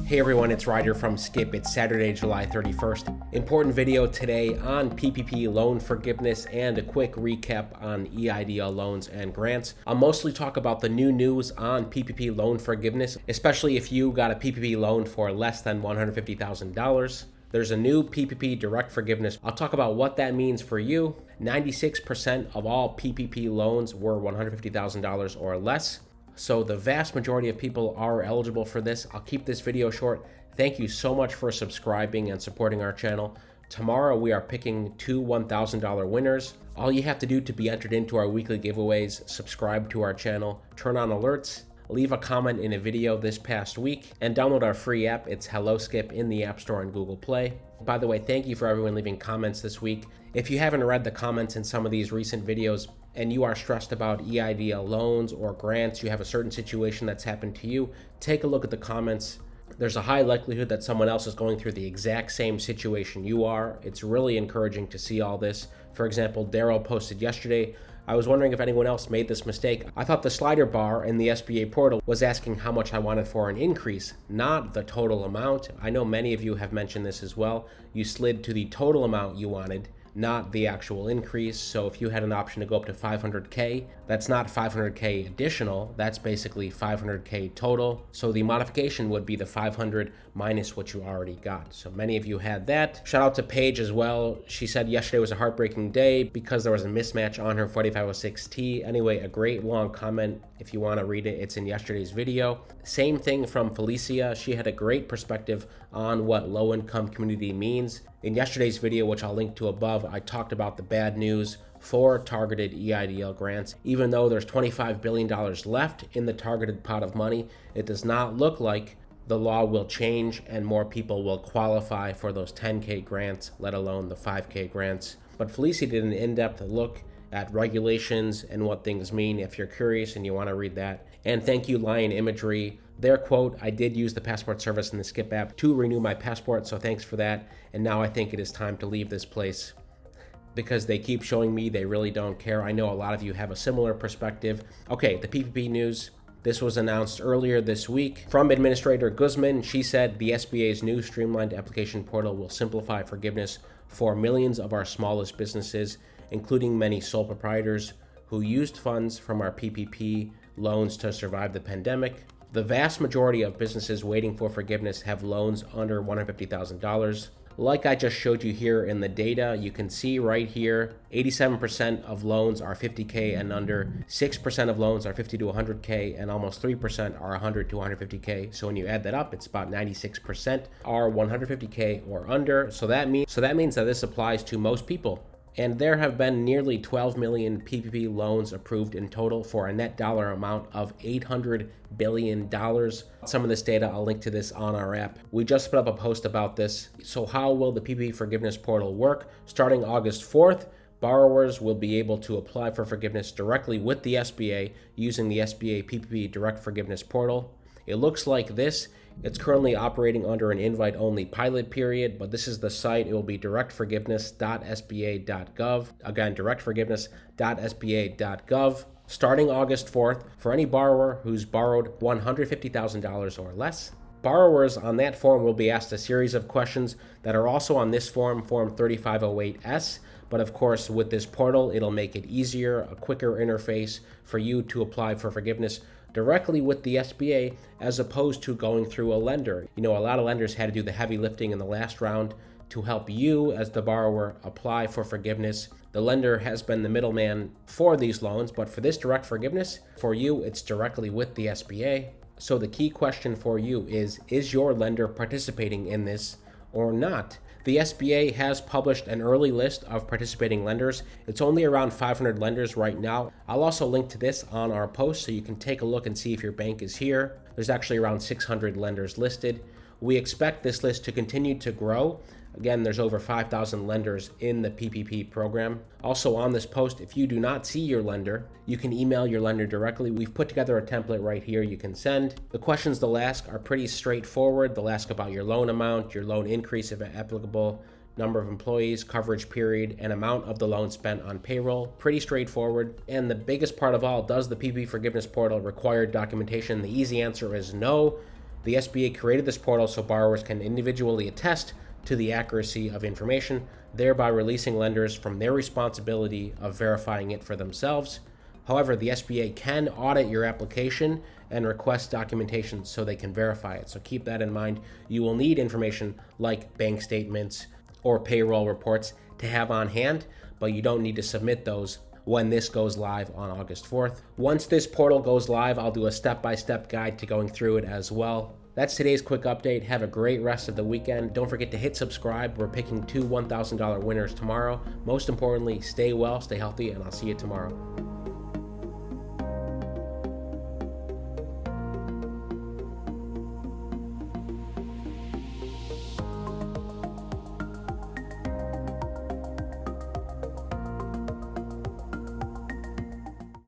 Hey everyone, it's Ryder from Skip. It's Saturday, July 31st. Important video today on PPP loan forgiveness and a quick recap on EIDL loans and grants. I'll mostly talk about the new news on PPP loan forgiveness, especially if you got a PPP loan for less than $150,000. There's a new PPP direct forgiveness. I'll talk about what that means for you. 96% of all PPP loans were $150,000 or less. So the vast majority of people are eligible for this. I'll keep this video short. Thank you so much for subscribing and supporting our channel. Tomorrow we are picking two $1,000 winners. All you have to do to be entered into our weekly giveaways, subscribe to our channel, turn on alerts, leave a comment in a video this past week, and download our free app. It's Hello Skip in the App Store and Google Play. By the way, thank you for everyone leaving comments this week. If you haven't read the comments in some of these recent videos and you are stressed about EIDL loans or grants, you have a certain situation that's happened to you, take a look at the comments. There's a high likelihood that someone else is going through the exact same situation you are. It's really encouraging to see all this. For example, Daryl posted yesterday, I was wondering if anyone else made this mistake. I thought the slider bar in the SBA portal was asking how much I wanted for an increase, not the total amount. I know many of you have mentioned this as well. You slid to the total amount you wanted, not the actual increase. So if you had an option to go up to 500K, that's not 500K additional, that's basically 500K total. So the modification would be the 500 minus what you already got. So many of you had that. Shout out to Paige as well. She said yesterday was a heartbreaking day because there was a mismatch on her 4506T. Anyway, a great long comment. If you want to read it, it's in yesterday's video. Same thing from Felicia. She had a great perspective on what low-income community means. In yesterday's video, which I'll link to above, I talked about the bad news for targeted EIDL grants. Even though there's $25 billion left in the targeted pot of money, it does not look like the law will change and more people will qualify for those 10K grants, let alone the 5K grants. But Felicia did an in-depth look at regulations and what things mean if you're curious and you want to read that. And thank you, Lion Imagery. Their quote, I did use the passport service in the Skip app to renew my passport, so thanks for that. And now I think it is time to leave this place because they keep showing me they really don't care. I know a lot of you have a similar perspective. Okay, the PPP news. This was announced earlier this week from Administrator Guzman. She said the SBA's new streamlined application portal will simplify forgiveness for millions of our smallest businesses, including many sole proprietors who used funds from our PPP loans to survive the pandemic. The vast majority of businesses waiting for forgiveness have loans under $150,000. Like I just showed you here in the data, you can see right here, 87% of loans are 50K and under, 6% of loans are 50 to 100K, and almost 3% are 100 to 150K. So when you add that up, it's about 96% are 150K or under. So that means that this applies to most people. And there have been nearly 12 million PPP loans approved in total for a net dollar amount of $800 billion. Some of this data, I'll link to this on our app. We just put up a post about this. So how will the PPP forgiveness portal work? Starting August 4th, borrowers will be able to apply for forgiveness directly with the SBA using the SBA PPP direct forgiveness portal. It looks like this. It's currently operating under an invite-only pilot period, but this is the site. It will be directforgiveness.sba.gov. Again, directforgiveness.sba.gov. Starting August 4th, for any borrower who's borrowed $150,000 or less, borrowers on that form will be asked a series of questions that are also on this form, Form 3508S. But of course, with this portal, it'll make it easier, a quicker interface for you to apply for forgiveness directly with the SBA as opposed to going through a lender. You know, a lot of lenders had to do the heavy lifting in the last round to help you as the borrower apply for forgiveness. The lender has been the middleman for these loans, but for this direct forgiveness, for you, it's directly with the SBA. So the key question for you is your lender participating in this or not? The SBA has published an early list of participating lenders. It's only around 500 lenders right now. I'll also link to this on our post so you can take a look and see if your bank is here. There's actually around 600 lenders listed. We expect this list to continue to grow. Again, there's over 5,000 lenders in the PPP program. Also on this post, if you do not see your lender, you can email your lender directly. We've put together a template right here you can send. The questions they'll ask are pretty straightforward. They'll ask about your loan amount, your loan increase if applicable, number of employees, coverage period, and amount of the loan spent on payroll. Pretty straightforward. And the biggest part of all, does the PPP forgiveness portal require documentation? The easy answer is no. The SBA created this portal so borrowers can individually attest to the accuracy of information, thereby releasing lenders from their responsibility of verifying it for themselves. However, the SBA can audit your application and request documentation so they can verify it. So keep that in mind. You will need information like bank statements or payroll reports to have on hand, but you don't need to submit those when this goes live on August 4th. Once this portal goes live, I'll do a step-by-step guide to going through it as well. That's today's quick update. Have a great rest of the weekend. Don't forget to hit subscribe. We're picking 2 $1,000 winners tomorrow. Most importantly, stay well, stay healthy, and I'll see you tomorrow.